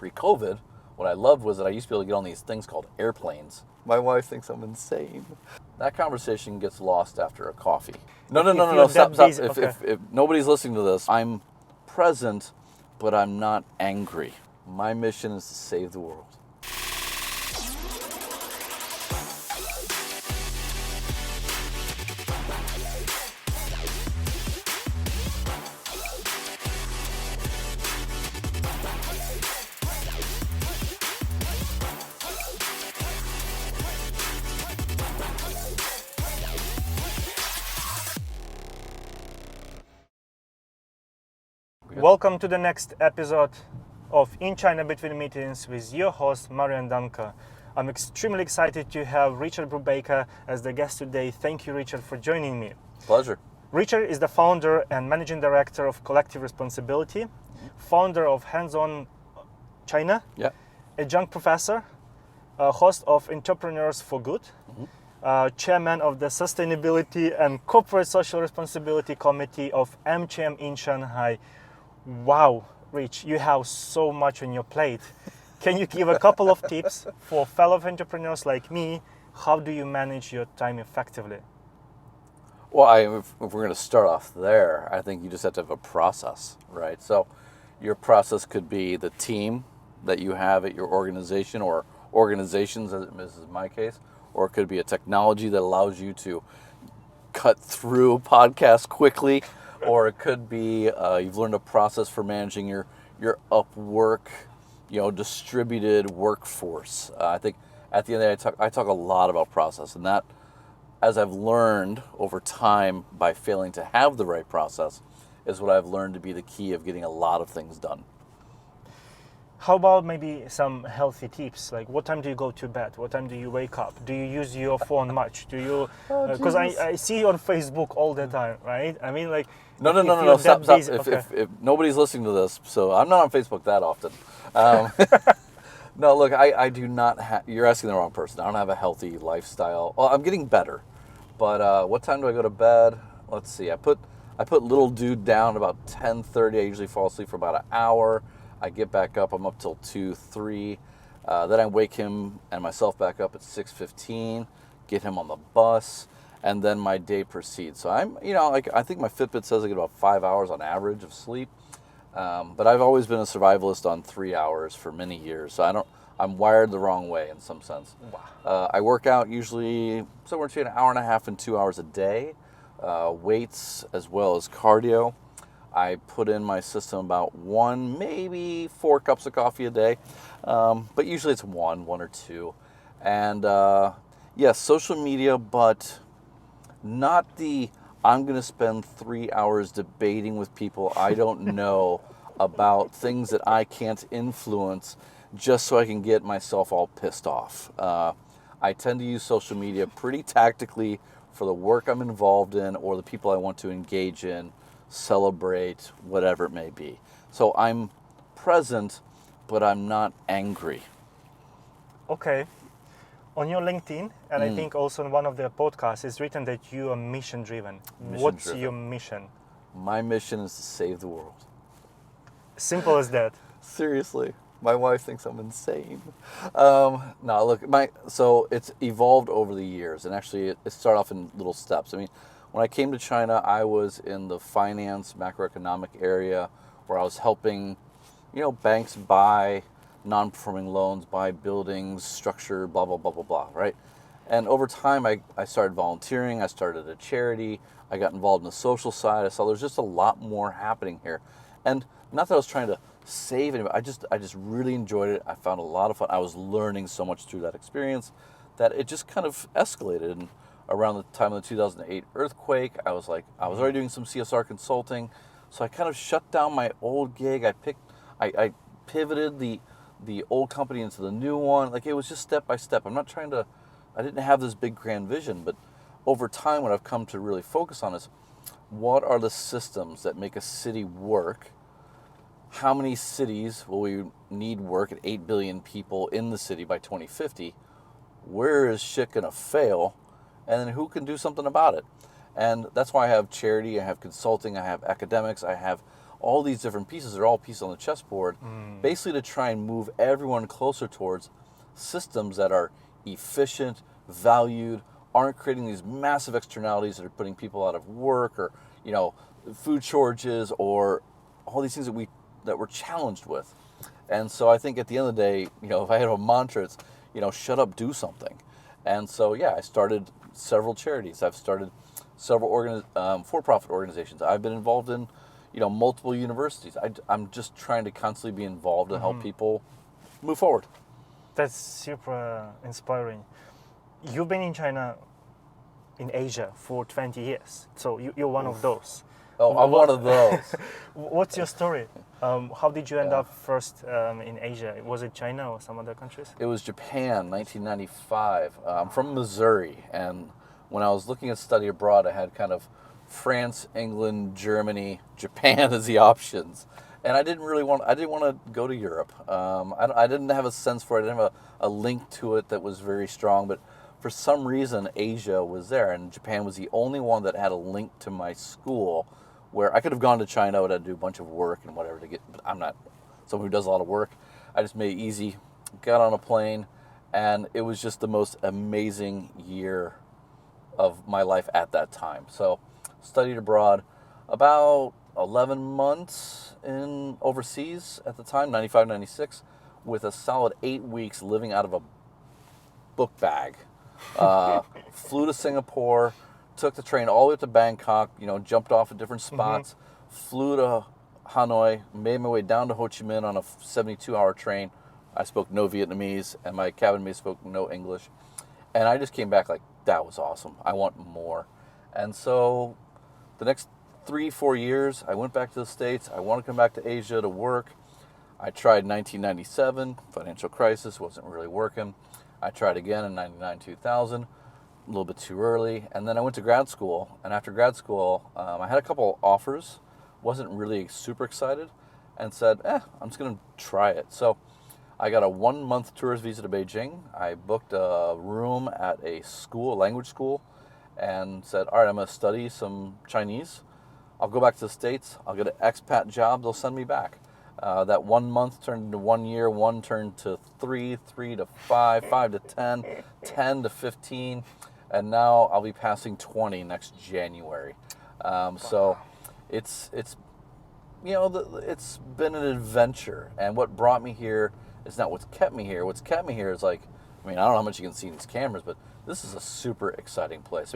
pre-COVID, what I loved was that I used to be able to get on these things called airplanes. My wife thinks I'm insane. That conversation gets lost after a coffee. No, stop. If nobody's listening to this, I'm present, but I'm not angry. My mission is to save the world. Welcome to the next episode of In China Between Meetings with your host, Marian Danka. I'm extremely excited to have Richard Brubaker as the guest today. Thank you, Richard, for joining me. Pleasure. Richard is the founder and managing director of Collective Responsibility, founder of HandsOn China, Adjunct professor, host of Entrepreneurs for Good, chairman of the Sustainability and Corporate Social Responsibility Committee of MCM in Shanghai. Wow, Rich, you have so much on your plate. Can you give a couple of tips for fellow entrepreneurs like me? How do you manage your time effectively? Well, if we're going to start off there, I think you just have to have a process, right? So your process could be the team that you have at your organization or organizations, as is my case, or it could be a technology that allows you to cut through podcasts quickly, or it could be you've learned a process for managing your Upwork, distributed workforce. I think at the end of the day, I talk a lot about process, and that, as I've learned over time by failing to have the right process, is what I've learned to be the key of getting a lot of things done. How about maybe some healthy tips? Like, what time do you go to bed? What time do you wake up? Do you use your phone much? Do you? Because I see you on Facebook all the time, right? I mean, like. No, stop. If nobody's listening to this, so I'm not on Facebook that often. No, look, I do not have, you're asking the wrong person. I don't have a healthy lifestyle. Well, I'm getting better, but what time do I go to bed? Let's see, I put little dude down about 10:30. I usually fall asleep for about an hour. I get back up, I'm up till 2, 3. Then I wake him and myself back up at 6:15, get him on the bus, and then my day proceeds. So I'm, I think my Fitbit says I get about 5 hours on average of sleep. But I've always been a survivalist on 3 hours for many years. So I'm wired the wrong way in some sense. Wow. I work out usually somewhere between an hour and a half and 2 hours a day, weights as well as cardio. I put in my system about 1, maybe 4 cups of coffee a day. But usually it's 1 or 2. And yes, social media, but not I'm going to spend 3 hours debating with people I don't know about things that I can't influence just so I can get myself all pissed off. I tend to use social media pretty tactically for the work I'm involved in or the people I want to engage in, celebrate, whatever it may be. So I'm present, but I'm not angry. Okay. On your LinkedIn, and I think also in one of the podcasts, it's written that you are mission-driven. What's your mission? My mission is to save the world. Simple as that. Seriously. My wife thinks I'm insane. No, look, so it's evolved over the years, and actually it started off in little steps. I mean, when I came to China, I was in the finance, macroeconomic area where I was helping, banks buy non-performing loans, buy buildings, structure, blah, blah, blah, blah, blah, right? And over time, I started volunteering. I started a charity. I got involved in the social side. I saw there's just a lot more happening here. And not that I was trying to save anybody. I just really enjoyed it. I found a lot of fun. I was learning so much through that experience that it just kind of escalated. And around the time of the 2008 earthquake, I was already doing some CSR consulting. So I kind of shut down my old gig. I pivoted the old company into the new one. Like, it was just step by step. I didn't have this big grand vision, but over time what I've come to really focus on is what are the systems that make a city work? How many cities will we need work at 8 billion people in the city by 2050? Where is shit gonna fail? And then who can do something about it? And that's why I have charity, I have consulting, I have academics, I have all these different pieces are all pieces on the chessboard, basically to try and move everyone closer towards systems that are efficient, valued, aren't creating these massive externalities that are putting people out of work, or food shortages, or all these things that we're challenged with. And so I think at the end of the day, if I had a mantra, it's shut up, do something. And so I started several charities. I've started several for-profit organizations. I've been involved in multiple universities. I'm just trying to constantly be involved and help people move forward. That's super inspiring. You've been in China, in Asia, for 20 years, so you're one of those. Oh, I'm one of those. What's your story? How did you end up first in Asia? Was it China or some other countries? It was Japan, 1995. I'm from Missouri, and when I was looking at study abroad, I had kind of France, England, Germany, Japan as the options. And I didn't want to go to Europe. I didn't have a sense for it. I didn't have a link to it that was very strong. But for some reason, Asia was there, and Japan was the only one that had a link to my school, where I could have gone to China, I would have to do a bunch of work and whatever to get. But I'm not someone who does a lot of work. I just made it easy, got on a plane, and it was just the most amazing year of my life at that time. So, studied abroad, about 11 months in overseas at the time, 95, 96, with a solid 8 weeks living out of a book bag. Flew to Singapore, took the train all the way up to Bangkok, jumped off at different spots, flew to Hanoi, made my way down to Ho Chi Minh on a 72-hour train. I spoke no Vietnamese, and my cabin mate spoke no English. And I just came back like, that was awesome. I want more. And so the next 3-4 years, I went back to the States. I wanted to come back to Asia to work. I tried 1997, financial crisis, wasn't really working. I tried again in 99, 2000, a little bit too early. And then I went to grad school. And after grad school, I had a couple offers, wasn't really super excited, and said, I'm just going to try it. So I got a 1-month tourist visa to Beijing. I booked a room at a school, a language school, and said, all right, I'm going to study some Chinese. I'll go back to the States. I'll get an expat job. They'll send me back. That 1 month turned into 1 year, 1 turned to 3, 3 to 5, 5 to 10, 10 to 15, and now I'll be passing 20 next January. So it's it's been an adventure, and what brought me here is not what's kept me here. What's kept me here is I don't know how much you can see in these cameras, but this is a super exciting place.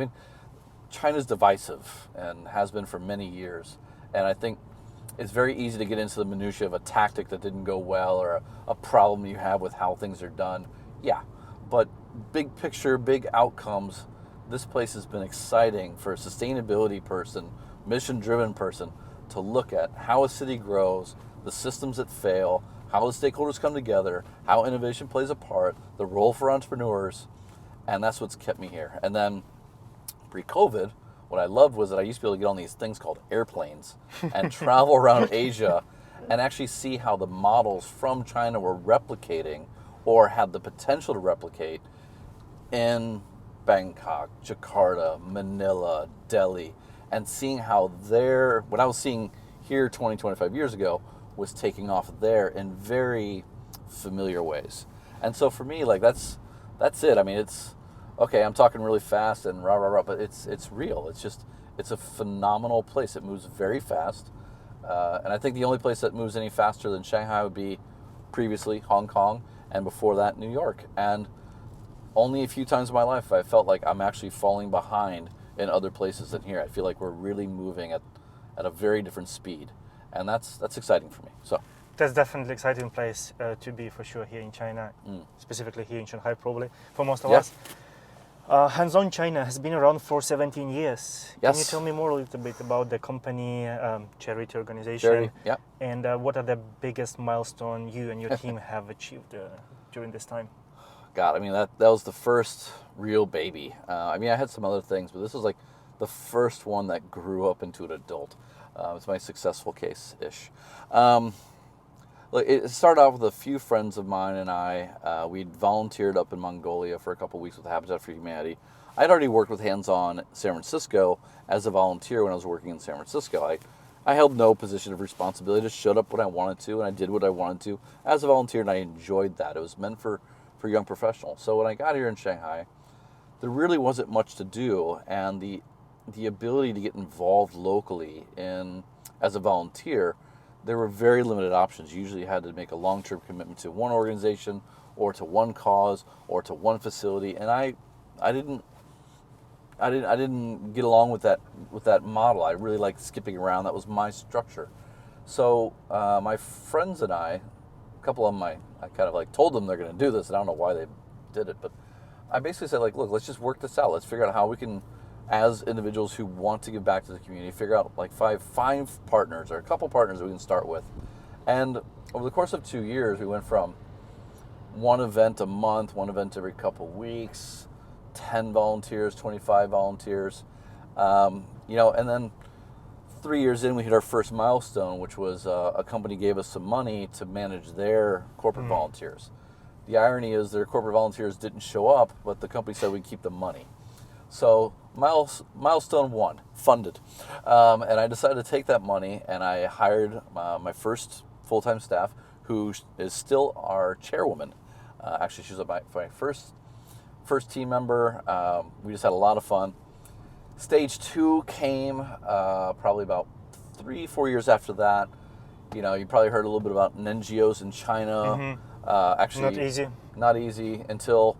China's divisive and has been for many years, and I think it's very easy to get into the minutiae of a tactic that didn't go well, or a problem you have with how things are done. Yeah, but big picture, big outcomes, this place has been exciting for a sustainability person, mission-driven person, to look at how a city grows, the systems that fail, how the stakeholders come together, how innovation plays a part, the role for entrepreneurs, and that's what's kept me here. And then pre-COVID, what I loved was that I used to be able to get on these things called airplanes and travel around Asia and actually see how the models from China were replicating or had the potential to replicate in Bangkok, Jakarta, Manila, Delhi, and seeing how what I was seeing here 20, 25 years ago was taking off there in very familiar ways. And so for me, that's it. It's okay, I'm talking really fast and rah, rah, rah, but it's real. It's a phenomenal place. It moves very fast. And I think the only place that moves any faster than Shanghai would be previously Hong Kong, and before that, New York. And only a few times in my life I felt like I'm actually falling behind in other places than here. I feel like we're really moving at a very different speed. And that's exciting for me. So that's definitely an exciting place to be, for sure, here in China, specifically here in Shanghai, probably, for most of us. HandsOn China has been around for 17 years. Yes. Can you tell me more a little bit about the company, charity organization, and what are the biggest milestones you and your team have achieved during this time? God, that was the first real baby. I had some other things, but this was like the first one that grew up into an adult. It's my successful case-ish. It started off with a few friends of mine and I. We'd volunteered up in Mongolia for a couple of weeks with Habitat for Humanity. I'd already worked with HandsOn San Francisco as a volunteer when I was working in San Francisco. I held no position of responsibility. I just showed up when I wanted to, and I did what I wanted to as a volunteer, and I enjoyed that. It was meant for young professionals. So when I got here in Shanghai, there really wasn't much to do, and the ability to get involved locally as a volunteer, there were very limited options. You usually had to make a long-term commitment to one organization or to one cause or to one facility, and I didn't get along with that model. I really liked skipping around. That was my structure. So my friends and I, a couple of them, I kind of like told them they're going to do this, and I don't know why they did it, but I basically said, like, look, let's just work this out. Let's figure out how we can, as individuals who want to give back to the community, figure out like five partners or a couple partners that we can start with. And over the course of 2 years, we went from one event a month, one event every couple weeks, 10 volunteers, 25 volunteers, and then 3 years in, we hit our first milestone, which was a company gave us some money to manage their corporate volunteers. The irony is their corporate volunteers didn't show up, but the company said we'd keep the money. So milestone 1, funded. And I decided to take that money, and I hired my first full-time staff, who is still our chairwoman. Actually, she was my first team member. We just had a lot of fun. Stage 2 came probably about 3-4 years after that. You probably heard a little bit about NGOs in China. Actually, not easy until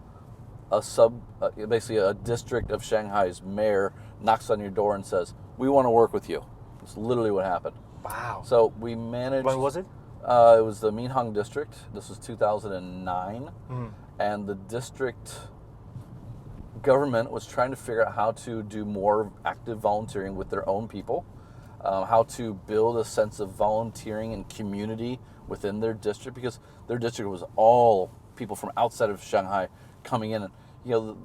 basically a district of Shanghai's mayor knocks on your door and says, "We want to work with you." It's literally what happened. Wow. So we managed. When was it? It was the Minhang district. This was 2009, and the district government was trying to figure out how to do more active volunteering with their own people, how to build a sense of volunteering and community within their district, because their district was all people from outside of Shanghai coming in, and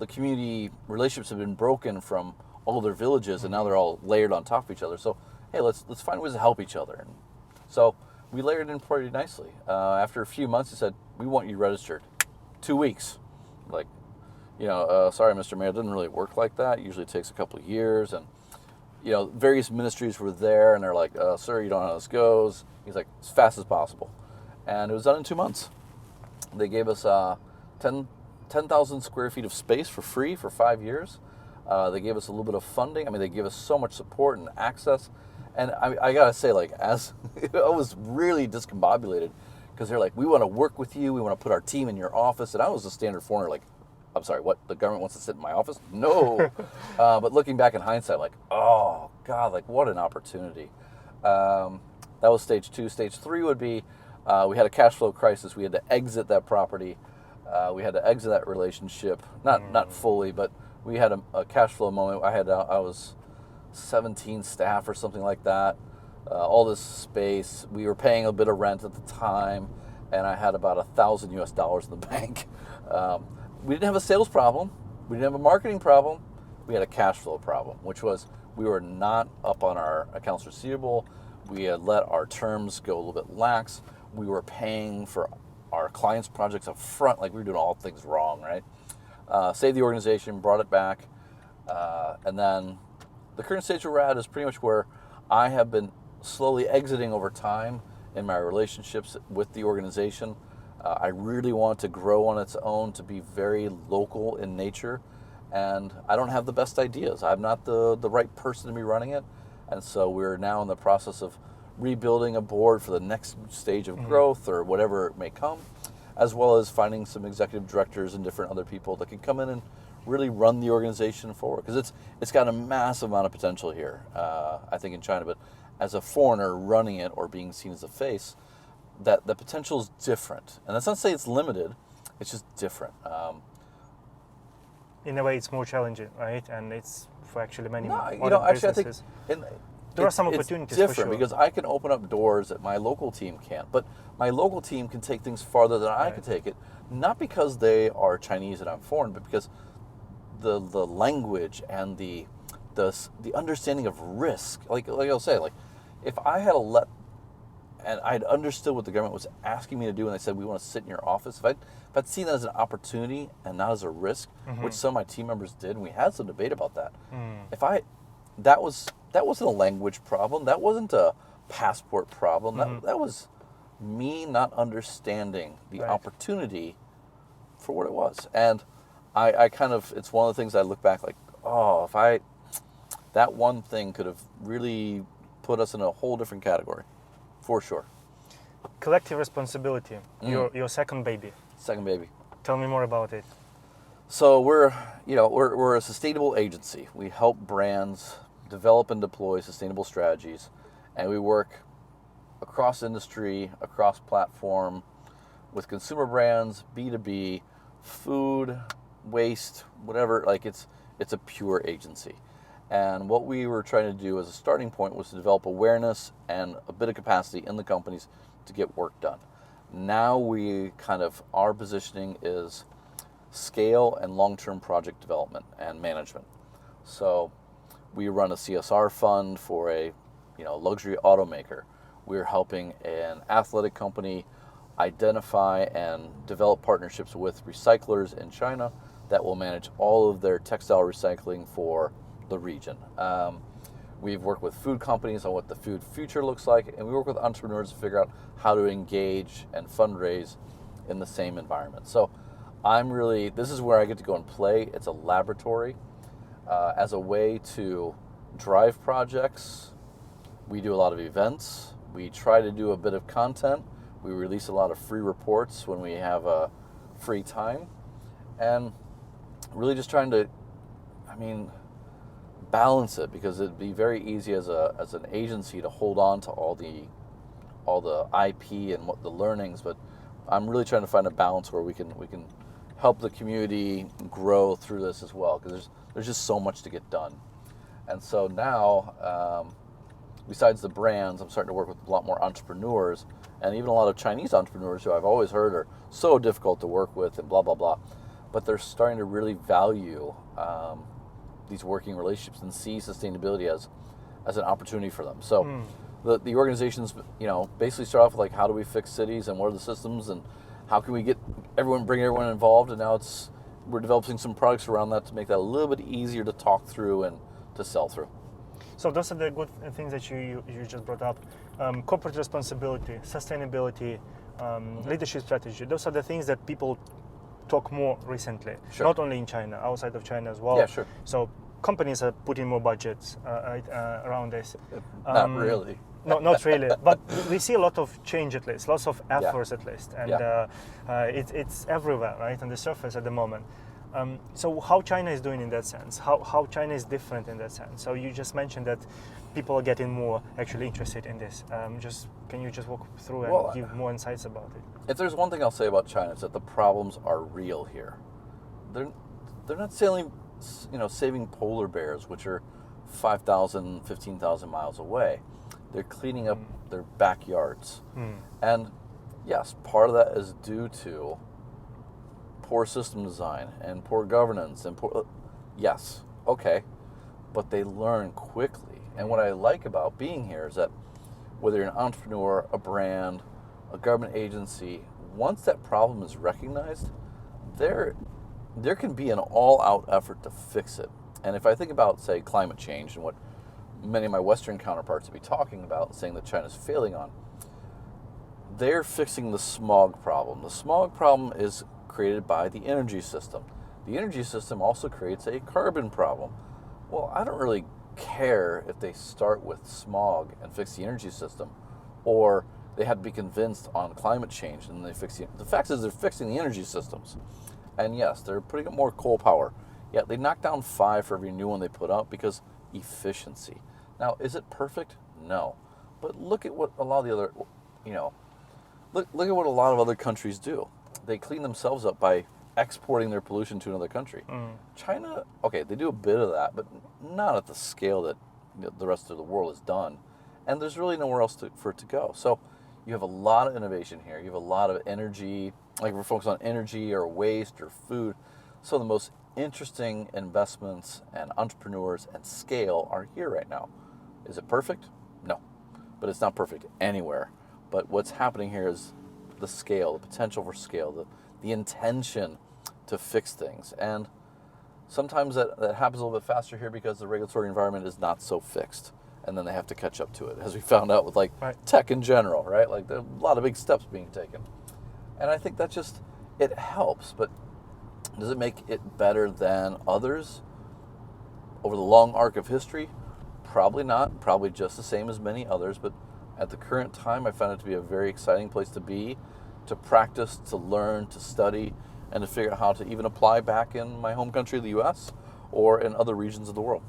the community relationships have been broken from all their villages, and now they're all layered on top of each other. So hey, let's find ways to help each other. And so we layered in pretty nicely. After a few months, they said, "We want you registered." 2 weeks. Like, sorry, Mr. Mayor, it doesn't really work like that. It usually takes a couple of years, and various ministries were there, and they're like, "Sir, you don't know how this goes." He's like, "As fast as possible," and it was done in 2 months. They gave us 10,000 square feet of space for free for 5 years. They gave us a little bit of funding. I mean, they gave us so much support and access, and I gotta say, like, as I was really discombobulated, because they're like, "We want to work with you. We want to put our team in your office," and I was a standard foreigner, like, "I'm sorry, what? The government wants to sit in my office?" No. But looking back in hindsight, like, oh God, like, what an opportunity. That was stage 2. Stage 3 would be, we had a cash flow crisis. We had to exit that property. We had to exit that relationship. Not fully, but we had a cash flow moment. I was 17 staff or something like that. All this space. We were paying a bit of rent at the time, and I had about $1,000 in the bank. We didn't have a sales problem. We didn't have a marketing problem. We had a cash flow problem, which was we were not up on our accounts receivable. We had let our terms go a little bit lax. We were paying for our clients' projects up front, like we were doing all things wrong, right? Saved the organization, brought it back, and then the current stage we're at is pretty much where I have been slowly exiting over time in my relationships with the organization. I really want to grow on its own, to be very local in nature, and I don't have the best ideas. I'm not the right person to be running it, and so we're now in the process of rebuilding a board for the next stage of growth or whatever it may come, as well as finding some executive directors and different other people that can come in and really run the organization forward, because it's got a massive amount of potential here, I think, in China. But as a foreigner running it or being seen as a face, that the potential is different, and that's not to say it's limited. It's just different. In a way, it's more challenging, right? And it's for actually many businesses. I think there are some opportunities. It's different for sure, because I can open up doors that my local team can't. But my local team can take things farther than I can take it, not because they are Chinese and I'm foreign, but because the language and the understanding of risk. Like I'll say, like, if I had and I'd understood what the government was asking me to do, and they said, "We want to sit in your office." If I'd seen that as an opportunity and not as a risk, which some of my team members did, and we had some debate about that. That wasn't a language problem. That wasn't a passport problem. That was me not understanding the opportunity for what it was. And I kind of, it's one of the things I look back like, oh, that one thing could have really put us in a whole different category, for sure. Collective responsibility, your second baby. Second baby. Tell me more about it. So we're a sustainable agency. We help brands develop and deploy sustainable strategies, and we work across industry, across platform, with consumer brands, B2B, food, waste, whatever. Like it's a pure agency. And what we were trying to do as a starting point was to develop awareness and a bit of capacity in the companies to get work done. Now our positioning is scale and long-term project development and management. So we run a CSR fund for a luxury automaker. We're helping an athletic company identify and develop partnerships with recyclers in China that will manage all of their textile recycling for the region. We've worked with food companies on what the food future looks like, and we work with entrepreneurs to figure out how to engage and fundraise in the same environment. So this is where I get to go and play. It's a laboratory as a way to drive projects. We do a lot of events. We try to do a bit of content. We release a lot of free reports when we have free time, and really just trying to, balance it, because it'd be very easy as an agency to hold on to all the IP and what the learnings, but I'm really trying to find a balance where we can help the community grow through this as well, because there's just so much to get done. And so now, besides the brands, I'm starting to work with a lot more entrepreneurs, and even a lot of Chinese entrepreneurs who I've always heard are so difficult to work with and blah, blah, blah. But they're starting to really value these working relationships and see sustainability as an opportunity for them. So the organizations, basically start off with like, how do we fix cities and what are the systems and how can we bring everyone involved? And now we're developing some products around that to make that a little bit easier to talk through and to sell through. So those are the good things that you just brought up. Corporate responsibility, sustainability, leadership strategy. Those are the things that people talk more recently. Sure. Not only in China, outside of China as well. Yeah, sure. So companies are putting more budgets around this. Not really. No, not really. But we see a lot of change at least, lots of efforts at least. And it's everywhere, right, on the surface at the moment. So how China is doing in that sense? How China is different in that sense? So you just mentioned that people are getting more actually interested in this. Can you just walk through and give more insights about it? If there's one thing I'll say about China, it's that the problems are real here. They're not saving polar bears, which are 5,000, 15,000 miles away. They're cleaning up their backyards. And yes, part of that is due to poor system design and poor governance and yes, okay, but they learn quickly. And what I like about being here is that whether you're an entrepreneur, a brand, a government agency, once that problem is recognized, there can be an all-out effort to fix it. And if I think about, say, climate change and what many of my Western counterparts would be talking about, saying that China's failing on, they're fixing the smog problem. The smog problem is created by the energy system. The energy system also creates a carbon problem. Well, I don't really care if they start with smog and fix the energy system, or they have to be convinced on climate change and they fix the fact is they're fixing the energy systems. And yes, they're putting up more coal power. Yeah, they knock down 5 for every new one they put up because efficiency. Now, is it perfect? No. But look at what a lot of the other, look at what a lot of other countries do. They clean themselves up by exporting their pollution to another country. China, okay, they do a bit of that, but not at the scale that the rest of the world has done. And there's really nowhere else for it to go. So you have a lot of innovation here. You have a lot of energy, like we're focused on energy or waste or food. So the most interesting investments and entrepreneurs and scale are here right now. Is it perfect? No. But it's not perfect anywhere. But what's happening here is the scale, the potential for scale, the intention to fix things. And sometimes that happens a little bit faster here because the regulatory environment is not so fixed. and then they have to catch up to it, as we found out with like Right. tech in general, right? Like there are a lot of big steps being taken. And I think that just, it helps, but does it make it better than others over the long arc of history? Probably not. Probably just the same as many others, but at the current time, I found it to be a very exciting place to be, to practice, to learn, to study, and to figure out how to even apply back in my home country, the U.S., or in other regions of the world.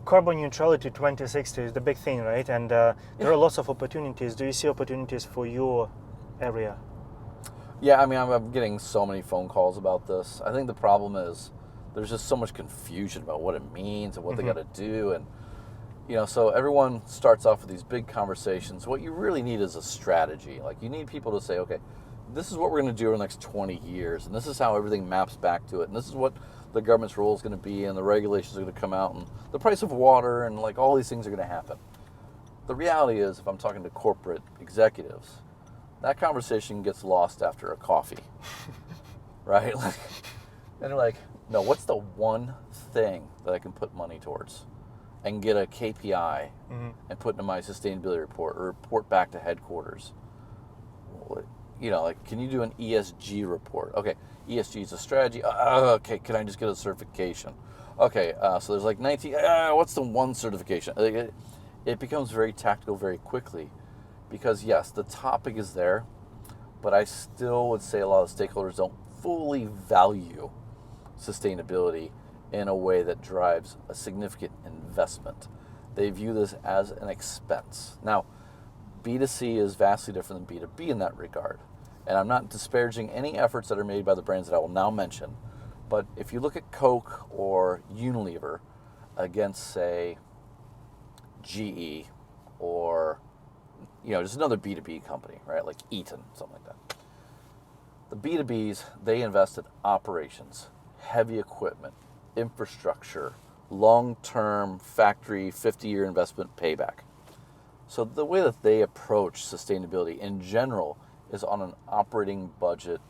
Carbon neutrality 2060 is the big thing, right? And there are lots of opportunities. Do you see opportunities for your area? Yeah, I mean, I'm getting so many phone calls about this. I think the problem is there's just so much confusion about what it means and what they got to do. And, you know, so everyone starts off with these big conversations. What you really need is a strategy. Like, you need people to say, okay, this is what we're going to do in the next 20 years, and this is how everything maps back to it, and this is what the government's role is going to be, and the regulations are going to come out, and the price of water, and like all these things are going to happen. The reality is, if I'm talking to corporate executives, that conversation gets lost after a coffee, right? Like, and they're like, no, what's the one thing that I can put money towards and get a KPI and put into my sustainability report or report back to headquarters? You know, like, can you do an ESG report? Okay, ESG is a strategy. Okay, can I just get a certification? Okay, so there's like 19, what's the one certification? It becomes very tactical very quickly because, yes, the topic is there, but I still would say a lot of stakeholders don't fully value sustainability in a way that drives a significant investment. They view this as an expense. Now, B2C is vastly different than B2B in that regard. And I'm not disparaging any efforts that are made by the brands that I will now mention. But if you look at Coke or Unilever against, say, GE or, you know, just another B2B company, right? Like Eaton, something like that. The B2Bs, they invest in operations, heavy equipment, infrastructure, long-term factory, 50-year investment payback. So the way that they approach sustainability in general is on an operating budget,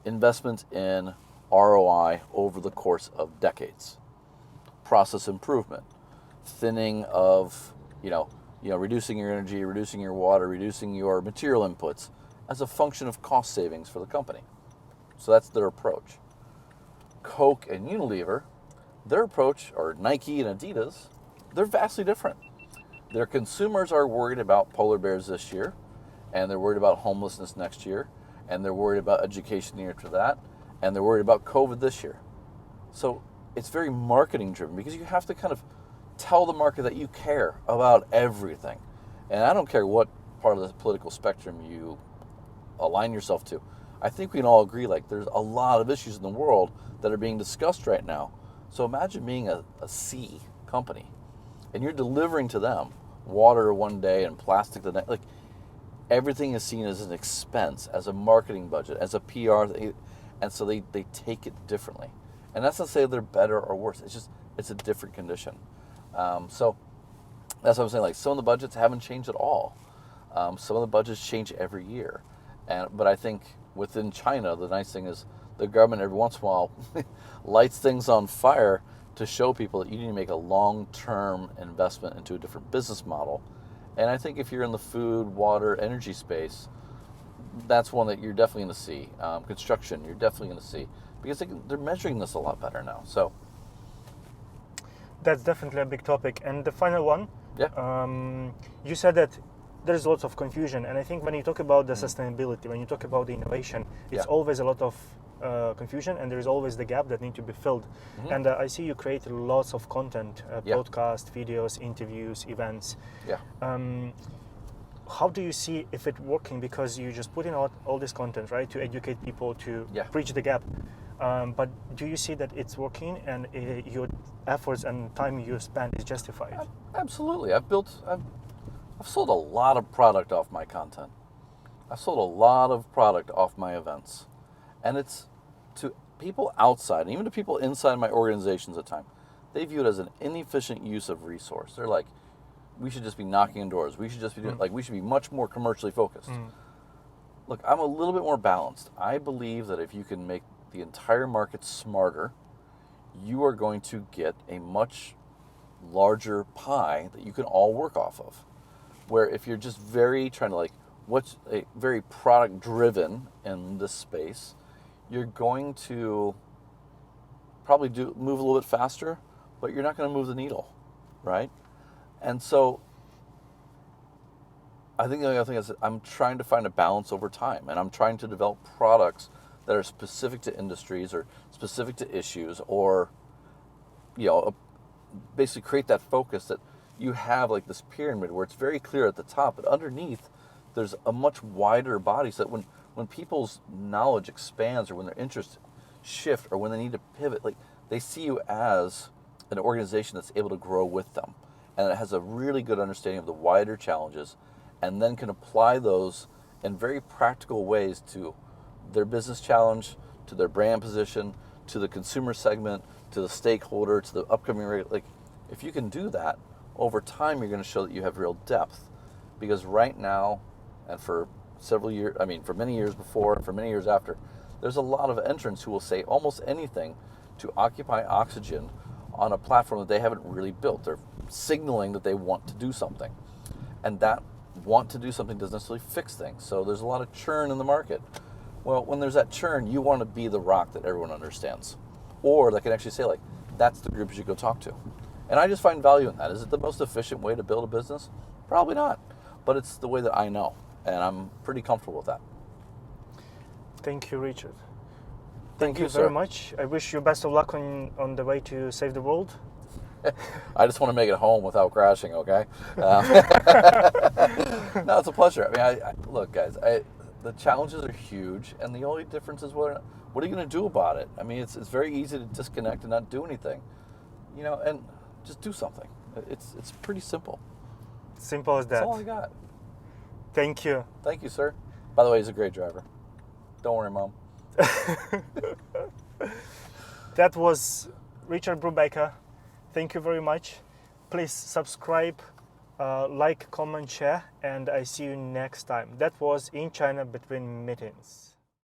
investment in ROI over the course of decades, process improvement, thinning of, reducing your energy, reducing your water, reducing your material inputs as a function of cost savings for the company. So that's their approach. Coke and Unilever, their approach, or Nike and Adidas, they're vastly different. Their consumers are worried about polar bears this year, and they're worried about homelessness next year, and they're worried about education the year after that, and they're worried about COVID this year. So it's very marketing driven because you have to kind of tell the market that you care about everything. And I don't care what part of the political spectrum you align yourself to. I think we can all agree, like, there's a lot of issues in the world that are being discussed right now. So imagine being a C company and you're delivering to them water one day and plastic the next. Like, everything is seen as an expense, as a marketing budget, as a PR, and so they take it differently. And that's not to say they're better or worse. It's just, it's a different condition. So that's what I'm saying. Like, some of the budgets haven't changed at all. Some of the budgets change every year. But I think within China, the nice thing is the government every once in a while lights things on fire to show people that you need to make a long-term investment into a different business model. And I think if you're in the food, water, energy space, that's one that you're definitely going to see. Construction, you're definitely going to see, because they're measuring this a lot better now. So that's definitely a big topic. And the final one, you said that there's lots of confusion, and I think when you talk about the sustainability, when you talk about the innovation, it's always a lot of confusion, and there's always the gap that need to be filled. And I see you create lots of content, podcast, videos, interviews, events. How do you see if it's working? Because you just put in all this content, right, to educate people, to bridge the gap. But do you see that it's working and your efforts and time you spend is justified? Absolutely. I've sold a lot of product off my content. I've sold a lot of product off my events. And it's to people outside, and even to people inside my organizations at times, they view it as an inefficient use of resource. They're like, we should just be knocking on doors. We should just be doing, we should be much more commercially focused. Look, I'm a little bit more balanced. I believe that if you can make the entire market smarter, you are going to get a much larger pie that you can all work off of. Where if you're just very trying to what's a very product driven in this space, you're going to probably move a little bit faster, but you're not going to move the needle, right? And so I think the other thing is I'm trying to find a balance over time, and I'm trying to develop products that are specific to industries or specific to issues, or basically create that focus that you have like this pyramid where it's very clear at the top, but underneath there's a much wider body, so that when people's knowledge expands, or when their interests shift, or when they need to pivot, like they see you as an organization that's able to grow with them, and it has a really good understanding of the wider challenges, and then can apply those in very practical ways to their business challenge, to their brand position, to the consumer segment, to the stakeholder, to the upcoming rate. Like, if you can do that, over time you're going to show that you have real depth. Because right now, and for several years, for many years before and for many years after, there's a lot of entrants who will say almost anything to occupy oxygen on a platform that they haven't really built. They're signaling that they want to do something. And that want to do something doesn't necessarily fix things. So there's a lot of churn in the market. Well, when there's that churn, you want to be the rock that everyone understands, or that can actually say, like, that's the group you should go talk to. And I just find value in that. Is it the most efficient way to build a business? Probably not, but it's the way that I know, and I'm pretty comfortable with that. Thank you, Richard. Thank you, very sir. much. I wish you best of luck on the way to save the world. I just want to make it home without crashing, okay? No, it's a pleasure. Look, guys, the challenges are huge, and the only difference is what are you going to do about it? It's very easy to disconnect and not do anything, and just do something. It's pretty simple. Simple as that. That's all I got. Thank you. Thank you, sir. By the way, he's a great driver. Don't worry, Mom. That was Richard Brubaker. Thank you very much. Please subscribe, like, comment, share, and I see you next time. That was In China Between Meetings.